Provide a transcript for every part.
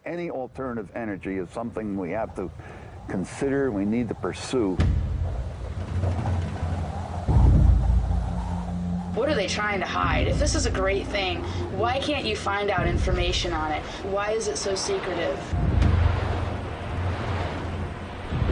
Any alternative energy is something we have to consider, we need to pursue. What are they trying to hide? If this is a great thing, why can't you find out information on it? Why is it so secretive?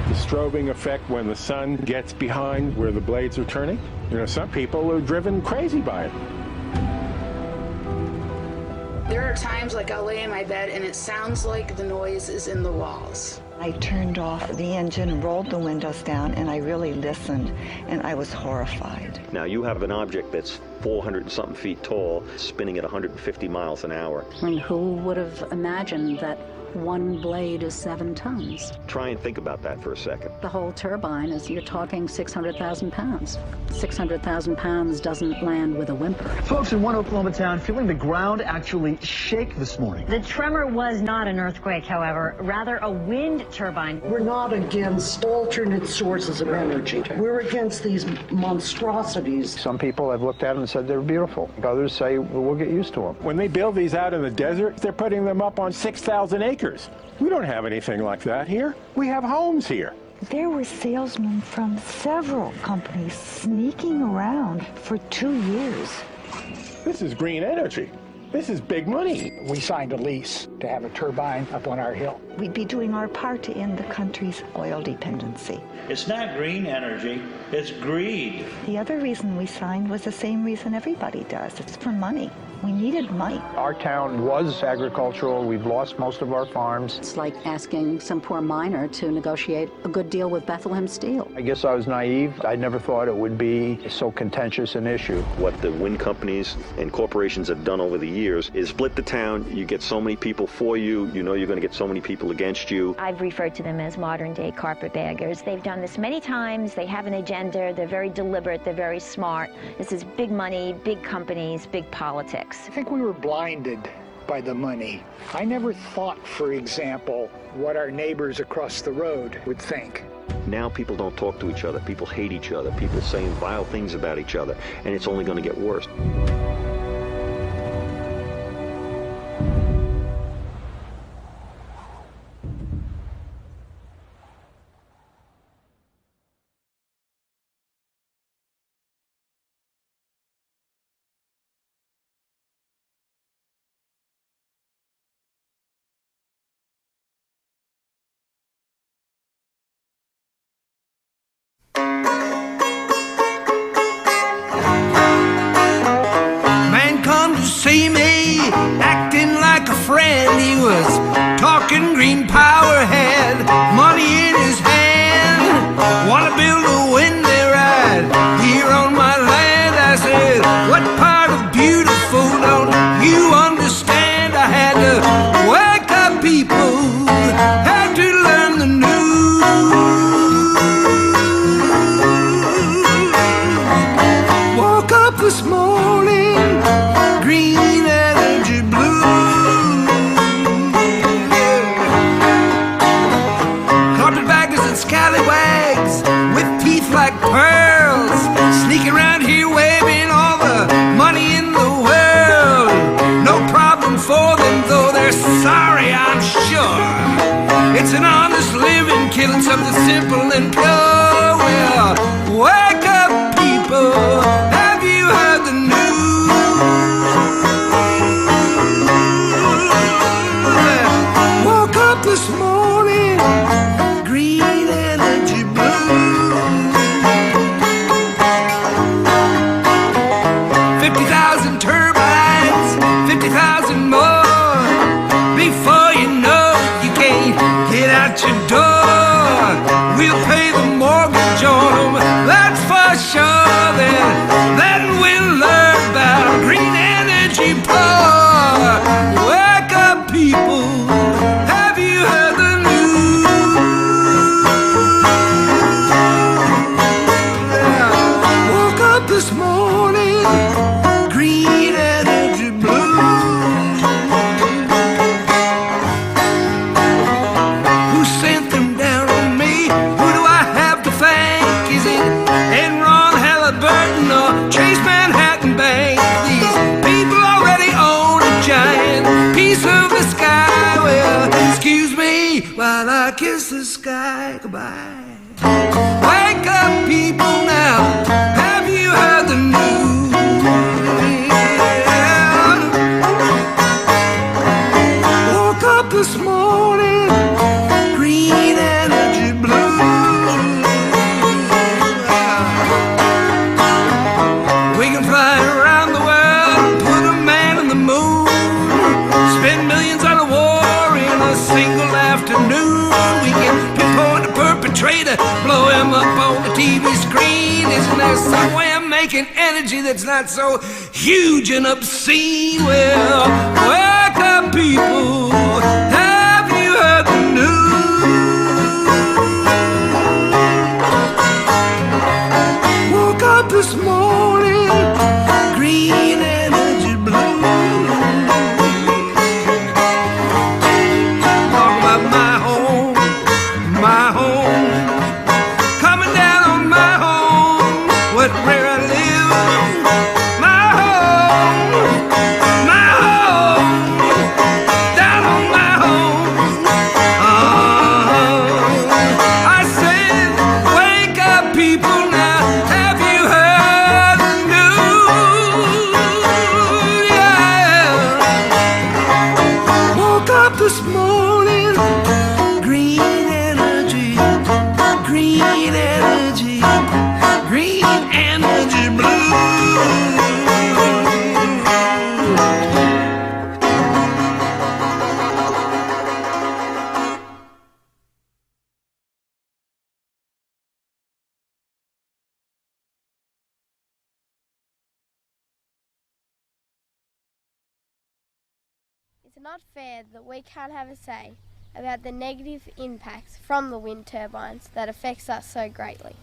The strobing effect when the sun gets behind where the blades are turning. You know, some people are driven crazy by it. There are times like I'll lay in my bed and it sounds like the noise is in the walls. I turned off the engine, rolled the windows down, and I really listened, and I was horrified. Now you have an object that's 400 and something feet tall, spinning at 150 miles an hour. And who would have imagined that one blade is 7 tons? Try and think about that for a second. The whole turbine is, you're talking 600,000 pounds. 600,000 pounds doesn't land with a whimper. Folks in one Oklahoma town feeling the ground actually shake this morning. The tremor was not an earthquake, however, rather a wind turbine. We're not against alternate sources of energy. We're against these monstrosities. Some people have looked at them and said they're beautiful. Others say, well, we'll get used to them. When they build these out in the desert, they're putting them up on 6,000 acres. We don't have anything like that here. We have homes here. There were salesmen from several companies sneaking around for 2 years. This is green energy. This is big money. We signed a lease to have a turbine up on our hill. We'd be doing our part to end the country's oil dependency. It's not green energy, it's greed. The other reason we signed was the same reason everybody does. It's for money. We needed money. Our town was agricultural. We've lost most of our farms. It's like asking some poor miner to negotiate a good deal with Bethlehem Steel. I guess I was naive. I never thought it would be so contentious an issue. What the wind companies and corporations have done over the years is split the town. You get so many people for you. You know you're going to get so many people against you. I've referred to them as modern-day carpetbaggers. They've done this many times. They have an agenda. They're very deliberate. They're very smart. This is big money, big companies, big politics. I think we were blinded by the money. I never thought, for example, what our neighbors across the road would think. Now people don't talk to each other. People hate each other. People saying vile things about each other, and it's only going to get worse. See me acting like a friend. He was talking green power, had money in his hand. Wanna build a windy ride here on my land. I said, what part of beautiful don't you understand? I had to wake up people, had to learn the news. Woke up this morning, green energy blue. Carpetbaggers and scallywags with teeth like pearls, sneaking around here waving all the money in the world. No problem for them, though they're sorry, I'm sure. It's an honest living, killing something simple and pure. Well, wake up, people. Have you heard the news? Woke up this morning, green energy blue. 50,000 turbines, 50,000 more. Before you know it, you can't get out your door. We'll Wake up, people, now. Have you heard the news? Woke up this morning, green energy blue. We can fly around the world, put a man in the moon, spend millions on a war in a single afternoon. We can pinpoint a perpetrator, blow him up on the TV screen. Isn't there some way of making energy that's not so huge and obscene? Well, wake up, people. Have you heard the news? Woke up this morning, green energy blue. Talk about my home, coming down on my home, where I live. My home, down on my home. I said, wake up, people, now. Have you heard the news? Yeah. Woke up this morning, green energy, green energy, green energy blue. It's not fair that we can't have a say about the negative impacts from the wind turbines that affects us so greatly.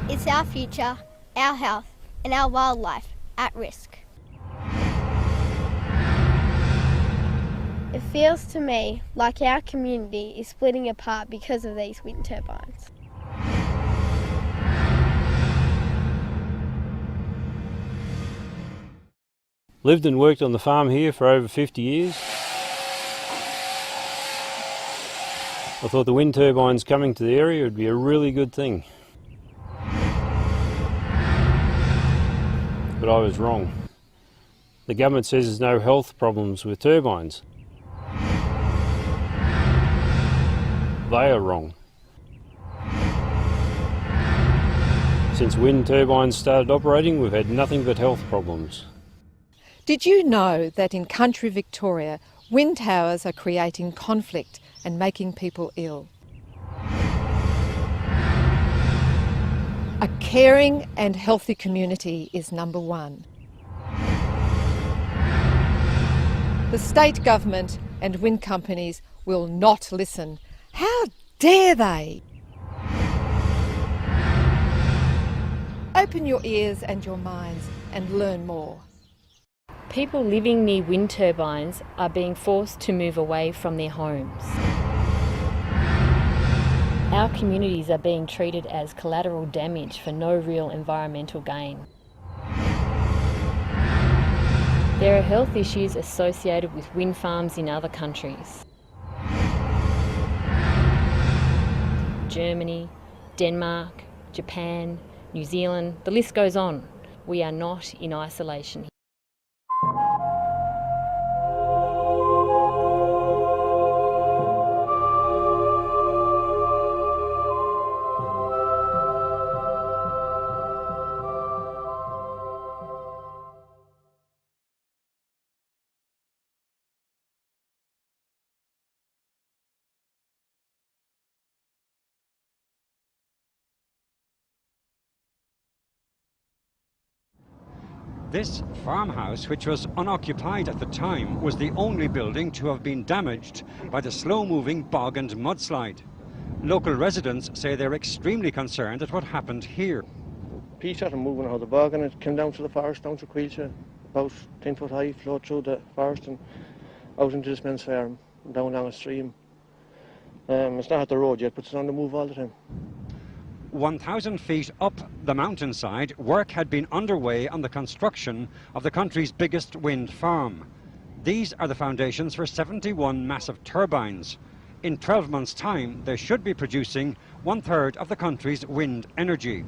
It's our future, our health, and our wildlife at risk. It feels to me like our community is splitting apart because of these wind turbines. Lived and worked on the farm here for over 50 years. I thought the wind turbines coming to the area would be a really good thing. But I was wrong. The government says there's no health problems with turbines. They are wrong. Since wind turbines started operating, we've had nothing but health problems. Did you know that in country Victoria, wind towers are creating conflict and making people ill? A caring and healthy community is number one. The state government and wind companies will not listen. How dare they? Open your ears and your minds and learn more. People living near wind turbines are being forced to move away from their homes. Our communities are being treated as collateral damage for no real environmental gain. There are health issues associated with wind farms in other countries. Germany, Denmark, Japan, New Zealand, the list goes on. We are not in isolation. This farmhouse, which was unoccupied at the time, was the only building to have been damaged by the slow-moving bog and mudslide. Local residents say they're extremely concerned at what happened here. Piece started moving out of the bog and it came down to the forest, down to Quilcha, about 10 foot high, flowed through the forest and out into this men's farm, down along a stream. It's not at the road yet, but it's on the move all the time. 1,000 feet up the mountainside, work had been underway on the construction of the country's biggest wind farm. These are the foundations for 71 massive turbines. In 12 months' time, they should be producing 1/3 of the country's wind energy.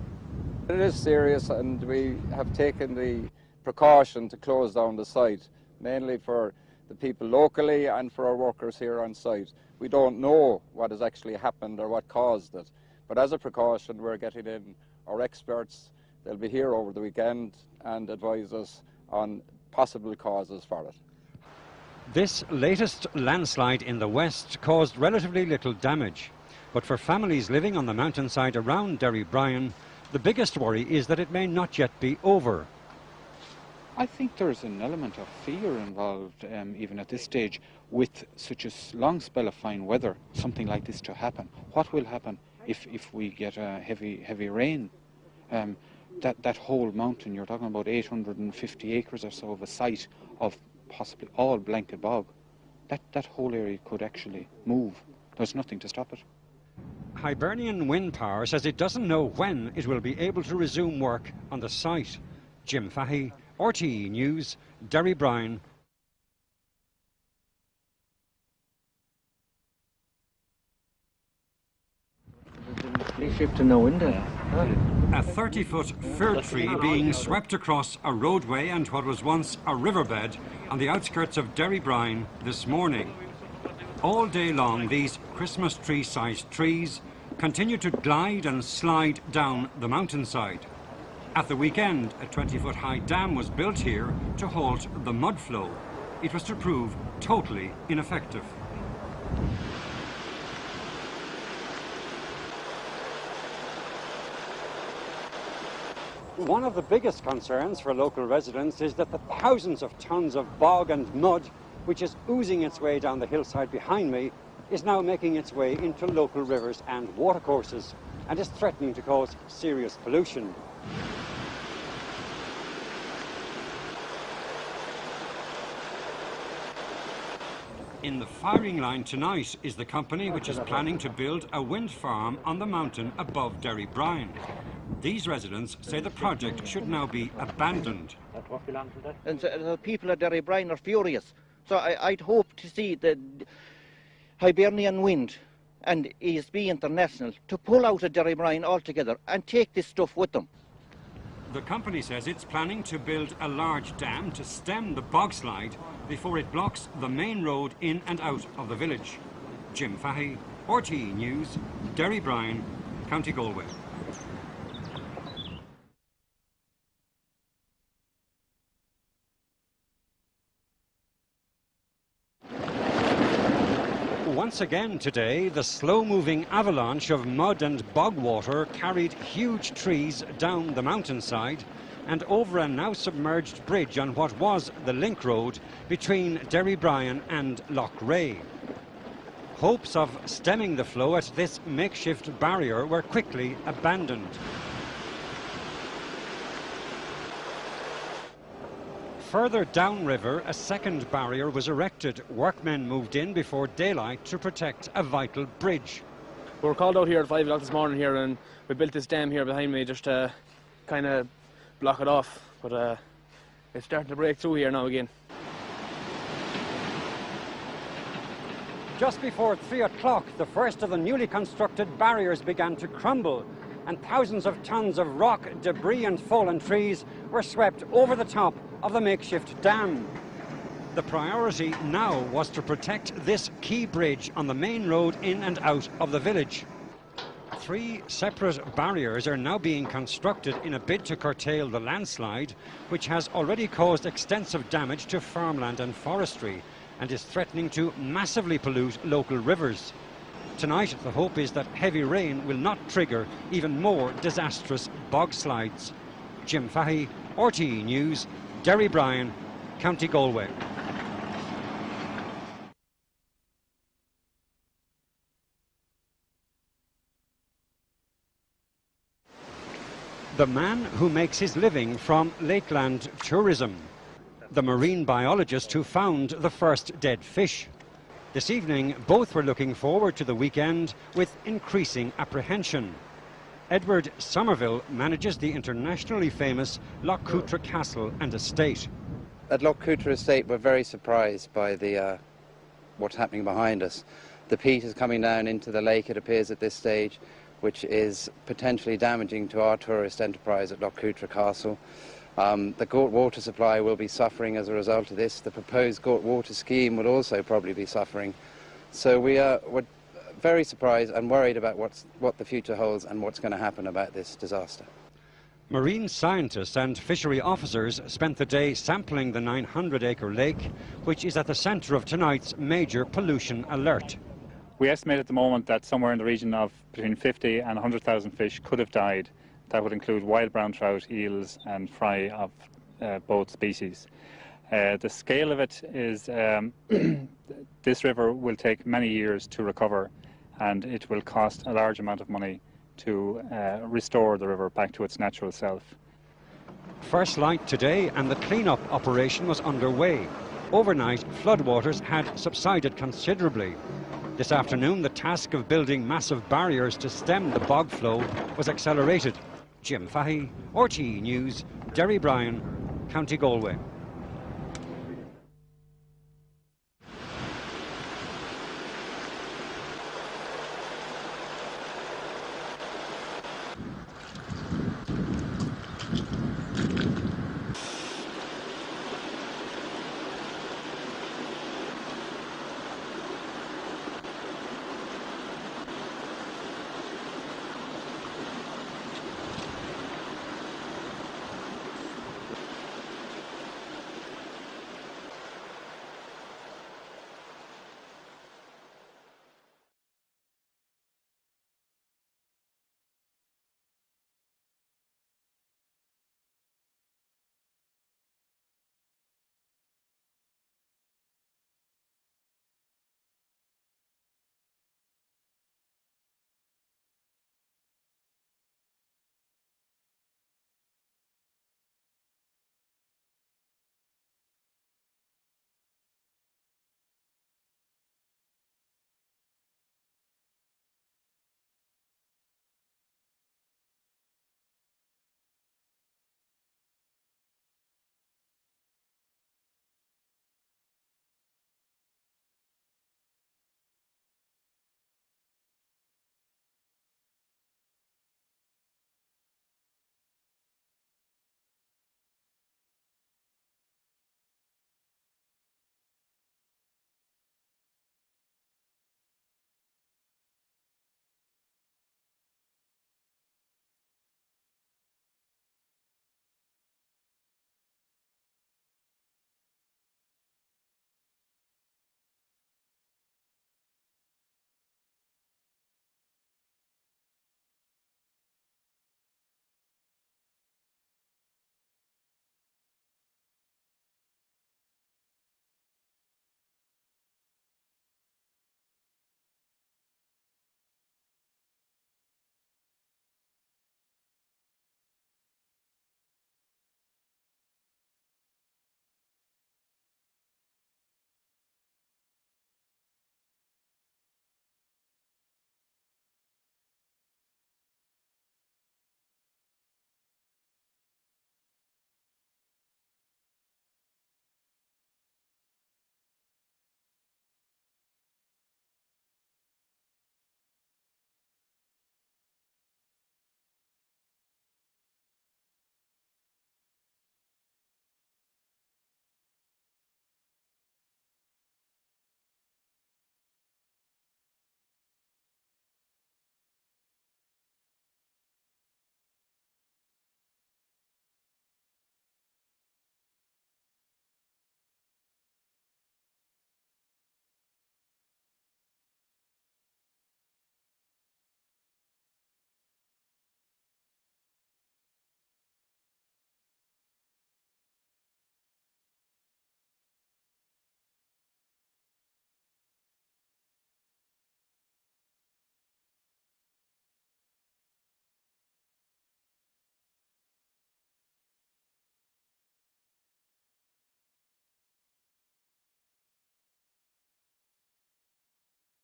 It is serious, and we have taken the precaution to close down the site, mainly for the people locally and for our workers here on site. We don't know what has actually happened or what caused it, but as a precaution we're getting in our experts. They'll be here over the weekend and advise us on possible causes for it. This latest landslide in the west caused relatively little damage, but for families living on the mountainside around Derrybrien, the biggest worry is that it may not yet be over. I think there's an element of fear involved, even at this stage, with such a long spell of fine weather, something like this to happen. What will happen if we get a heavy rain? That whole mountain, you're talking about 850 acres or so of a site of possibly all blanket bog. That whole area could actually move. There's nothing to stop it. Hibernian Wind Power says it doesn't know when it will be able to resume work on the site. Jim Fahey, RTE News, Derrybrien. A 30-foot fir tree being swept across a roadway and what was once a riverbed on the outskirts of Derrybrien this morning. All day long, these Christmas tree-sized trees continue to glide and slide down the mountainside. At the weekend, a 20-foot high dam was built here to halt the mud flow. It was to prove totally ineffective. One of the biggest concerns for local residents is that the thousands of tons of bog and mud, which is oozing its way down the hillside behind me, is now making its way into local rivers and watercourses and is threatening to cause serious pollution. In the firing line tonight is the company which is planning to build a wind farm on the mountain above Derrybrien. These residents say the project should now be abandoned. And the people at Derrybrien are furious. So I'd hope to see the Hibernian Wind and ESB International to pull out of Derrybrien altogether and take this stuff with them. The company says it's planning to build a large dam to stem the bogslide before it blocks the main road in and out of the village. Jim Fahey, RTE News, Derrybrien, County Galway. Once again today, the slow-moving avalanche of mud and bog water carried huge trees down the mountainside and over a now submerged bridge on what was the link road between Derrybrien and Lough Ray. Hopes of stemming the flow at this makeshift barrier were quickly abandoned. Further downriver, a second barrier was erected. Workmen moved in before daylight to protect a vital bridge. We were called out here at 5 o'clock this morning here, and we built this dam here behind me just to kind of block it off, but it's starting to break through here now again. Just before 3 o'clock, the first of the newly constructed barriers began to crumble, and thousands of tons of rock, debris and fallen trees were swept over the top of the makeshift dam. The priority now was to protect this key bridge on the main road in and out of the village. 3 separate barriers are now being constructed in a bid to curtail the landslide, which has already caused extensive damage to farmland and forestry and is threatening to massively pollute local rivers. Tonight, the hope is that heavy rain will not trigger even more disastrous bog slides. Jim Fahey, RTE News, Derrybrien, County Galway. The man who makes his living from lakeland tourism. The marine biologist who found the first dead fish. This evening, both were looking forward to the weekend with increasing apprehension. Edward Somerville manages the internationally famous Lough Cutra Castle and Estate. At Lough Cutra Estate, we're very surprised by what's happening behind us. The peat is coming down into the lake, it appears at this stage, which is potentially damaging to our tourist enterprise at Loch Cutra Castle. The Gort water supply will be suffering as a result of this. The proposed Gort water scheme will also probably be suffering. So we're very surprised and worried about what the future holds and what's going to happen about this disaster. Marine scientists and fishery officers spent the day sampling the 900-acre lake, which is at the centre of tonight's major pollution alert. We estimate at the moment that somewhere in the region of between 50 and 100,000 fish could have died. That would include wild brown trout, eels and fry of both species. The scale of it is this river will take many years to recover, and it will cost a large amount of money to restore the river back to its natural self. First light today and the clean-up operation was underway. Overnight, floodwaters had subsided considerably. This afternoon, the task of building massive barriers to stem the bog flow was accelerated. Jim Fahey, RTE News, Derry Bryan, County Galway.